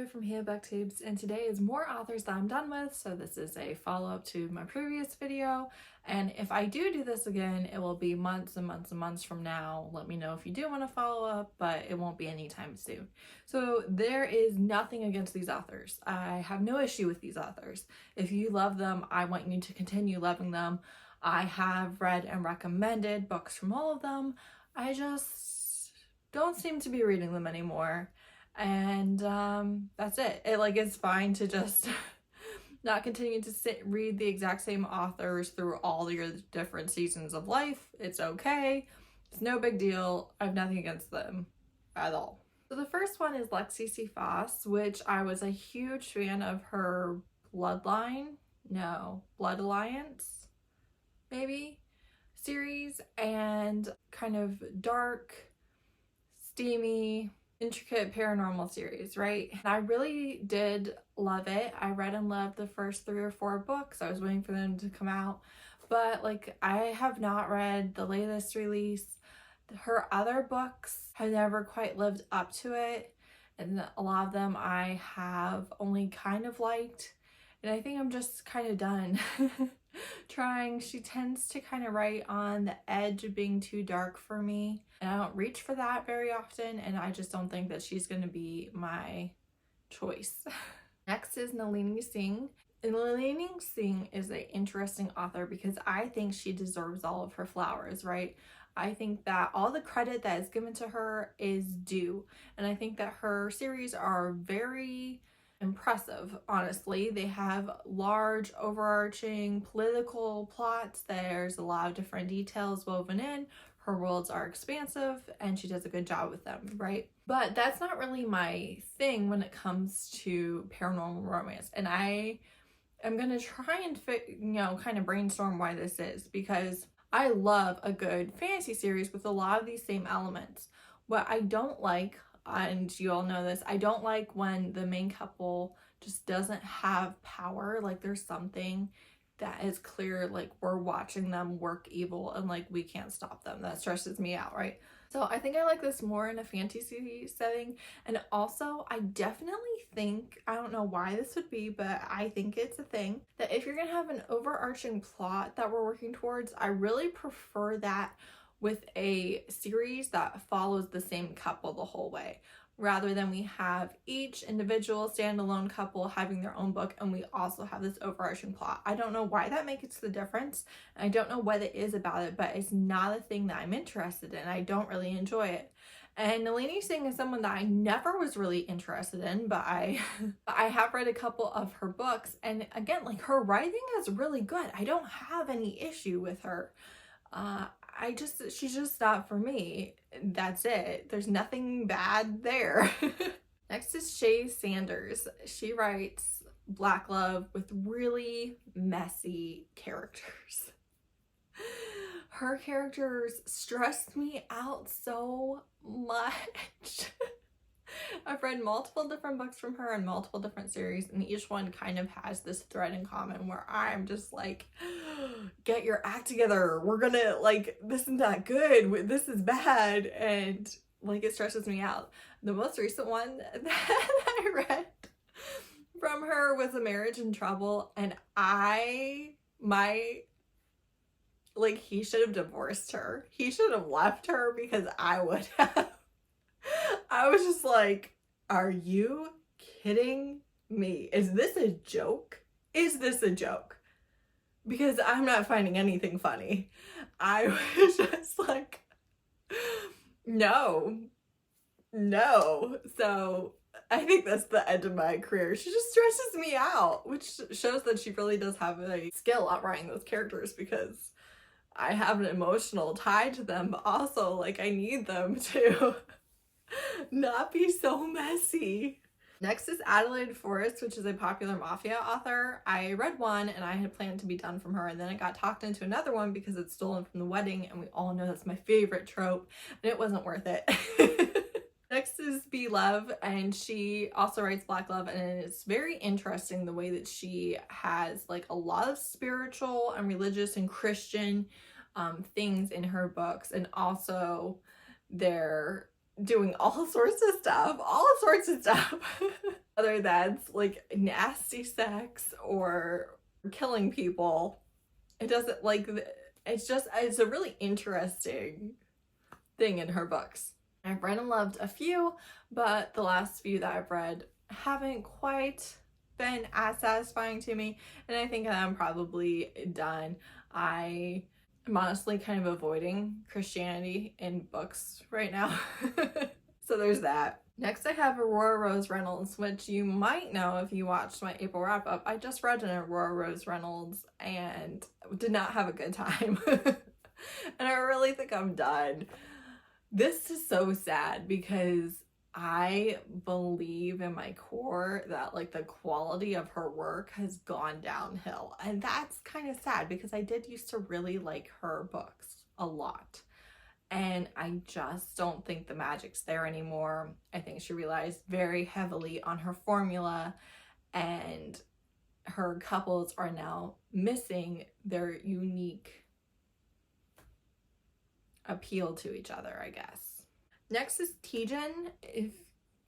from here, booktubes, and today is more authors that I'm done with, so this is a follow-up to my previous video. And if I do this again, it will be months and months and months from now. Let me know if you do want to follow up, but it won't be anytime soon. So there is nothing against these authors. I have no issue with these authors. If you love them, I want you to continue loving them. I have read and recommended books from all of them. I just don't seem to be reading them anymore. And that's it. It's fine to just not continue to read the exact same authors through all your different seasons of life. It's okay. It's no big deal. I have nothing against them at all. So the first one is Lexi C Foss, which I was a huge fan of her Blood Alliance, maybe, series, and kind of dark, steamy, intricate paranormal series, right? And I really did love it. I read and loved the first 3 or 4 books. I was waiting for them to come out, but I have not read the latest release. Her other books have never quite lived up to it, and a lot of them I have only kind of liked, and I think I'm just kind of done trying. She tends to kind of write on the edge of being too dark for me, and I don't reach for that very often, and I just don't think that she's going to be my choice. Next is Nalini Singh. And Nalini Singh is an interesting author because I think she deserves all of her flowers, right? I think that all the credit that is given to her is due, and I think that her series are very impressive. Honestly, they have large overarching political plots. There's a lot of different details woven in. Her worlds are expansive and she does a good job with them, right? But that's not really my thing when it comes to paranormal romance, and I am gonna try and kind of brainstorm why this is, because I love a good fantasy series with a lot of these same elements. What I don't like, and you all know this, I don't like when the main couple just doesn't have power. There's something that is clear, we're watching them work evil and we can't stop them. That stresses me out, right? So I think I like this more in a fantasy setting. And also I definitely think, I don't know why this would be, but I think it's a thing, that if you're gonna have an overarching plot that we're working towards, I really prefer that with a series that follows the same couple the whole way, rather than we have each individual standalone couple having their own book and we also have this overarching plot. I don't know why that makes the difference. I don't know what it is about it, but it's not a thing that I'm interested in. I don't really enjoy it. And Nalini Singh is someone that I never was really interested in, but I have read a couple of her books, and again, her writing is really good. I don't have any issue with her. She's just not for me. That's it. There's nothing bad there. Next is Shea Sanders. She writes Black love with really messy characters. Her characters stress me out so much. I've read multiple different books from her and multiple different series, and each one kind of has this thread in common where I'm just get your act together. We're gonna, this is not good. This is bad. And it stresses me out. The most recent one that I read from her was A Marriage in Trouble, and he should have divorced her. He should have left her, because I would have. I was just are you kidding me? Is this a joke? Is this a joke? Because I'm not finding anything funny. I was just no. So I think that's the end of my career. She just stresses me out, which shows that she really does have a skill at writing those characters, because I have an emotional tie to them, but also I need them to not be so messy. Next is Adelaide Forest, which is a popular mafia author. I read one and I had planned to be done from her, and then I got talked into another one because it's stolen from the wedding, and we all know that's my favorite trope, and it wasn't worth it. Next is Be Love, and she also writes Black love, and it's very interesting the way that she has a lot of spiritual and religious and Christian things in her books, and also they're doing all sorts of stuff. whether that's like nasty sex or killing people. It doesn't like, it's a really interesting thing in her books. I've read and loved a few, but the last few that I've read haven't quite been as satisfying to me, and I think I'm probably done. I am honestly kind of avoiding Christianity in books right now. So there's that. Next I have Aurora Rose Reynolds, which you might know if you watched my April wrap-up. I just read an Aurora Rose Reynolds and did not have a good time. And I really think I'm done. This is so sad because I believe in my core that like the quality of her work has gone downhill. And that's kind of sad because I did used to really like her books a lot. And I just don't think the magic's there anymore. I think she relies very heavily on her formula, and her couples are now missing their unique appeal to each other, I guess. Next is Tejan. If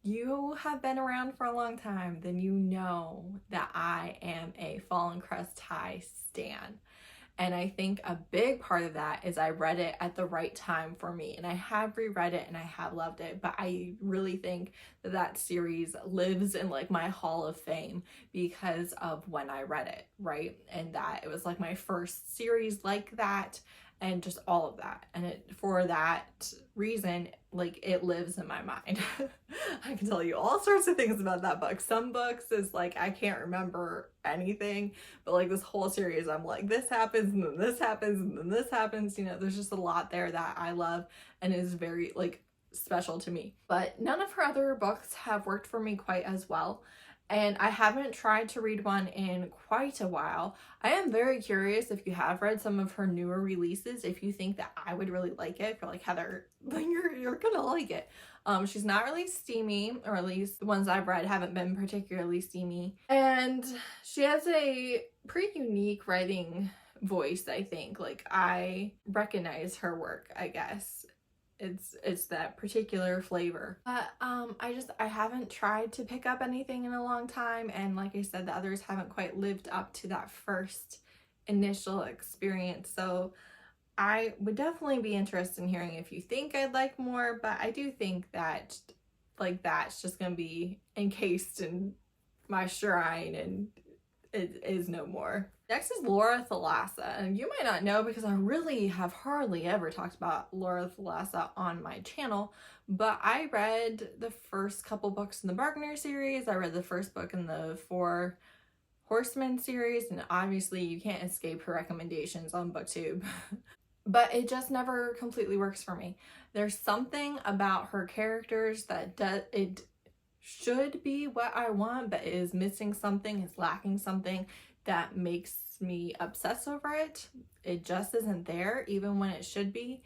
you have been around for a long time, then you know that I am a Fallen Crest High stan. And I think a big part of that is I read it at the right time for me. And I have reread it and I have loved it. But I really think that that series lives in like my Hall of Fame because of when I read it, right? And that it was like my first series like that, and just all of that. And for that reason, like it lives in my mind. I can tell you all sorts of things about that book. Some books is like I can't remember anything, but like this whole series I'm like, this happens and then this happens and then this happens. You know, there's just a lot there that I love and is very like special to me. But none of her other books have worked for me quite as well. And I haven't tried to read one in quite a while. I am very curious if you have read some of her newer releases, if you think that I would really like it. If you're like, Heather, then you're gonna like it. She's not really steamy, or at least the ones I've read haven't been particularly steamy. And she has a pretty unique writing voice, I think. Like I recognize her work, I guess. It's that particular flavor. But I haven't tried to pick up anything in a long time, and like I said, the others haven't quite lived up to that first initial experience. So I would definitely be interested in hearing if you think I'd like more, but I do think that like that's just gonna be encased in my shrine and it is no more. Next is Laurathalassa, and you might not know because I really have hardly ever talked about Laurathalassa on my channel, but I read the first couple books in the Bargainer series. I read the first book in the Four Horsemen series, and obviously you can't escape her recommendations on BookTube. But it just never completely works for me. There's something about her characters that it should be what I want, but is missing something, is lacking something that makes me obsess over it. It just isn't there, even when it should be.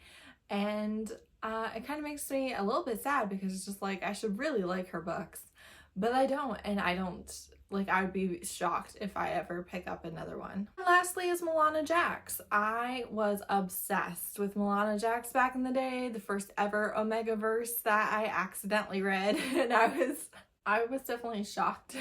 And it kind of makes me a little bit sad because it's just like I should really like her books, but I don't. And I don't, like, I would be shocked if I ever pick up another one. And lastly is Melana Jax. I was obsessed with Melana Jax back in the day, the first ever Omegaverse that I accidentally read, and I was definitely shocked.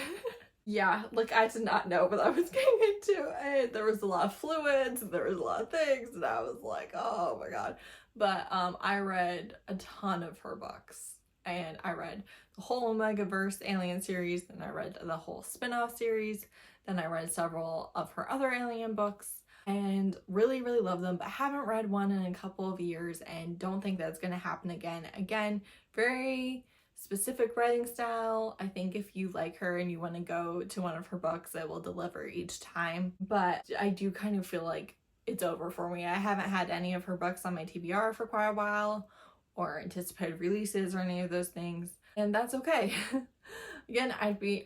Yeah, like I did not know what I was getting into, and there was a lot of fluids, and there was a lot of things, and I was like, oh my god. But I read a ton of her books, and I read the whole Omegaverse Alien series, and I read the whole spin-off series, then I read several of her other Alien books, and really, really love them, but haven't read one in a couple of years, and don't think that's gonna happen again. Again, very specific writing style. I think if you like her and you want to go to one of her books, it will deliver each time. But I do kind of feel like it's over for me. I haven't had any of her books on my TBR for quite a while, or anticipated releases or any of those things, and that's okay. Again, I'd be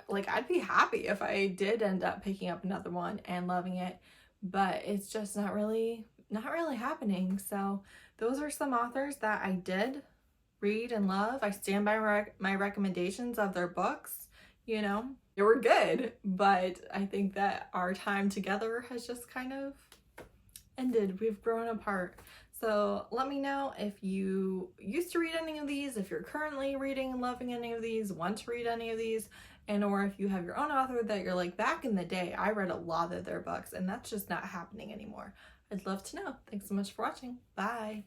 happy if I did end up picking up another one and loving it, but it's just not really happening. So those are some authors that I did read and love. I stand by my recommendations of their books. You know, they were good, but I think that our time together has just kind of ended. We've grown apart. So let me know if you used to read any of these, if you're currently reading and loving any of these, want to read any of these, And or if you have your own author that you're like, back in the day, I read a lot of their books and that's just not happening anymore. I'd love to know. Thanks so much for watching. Bye.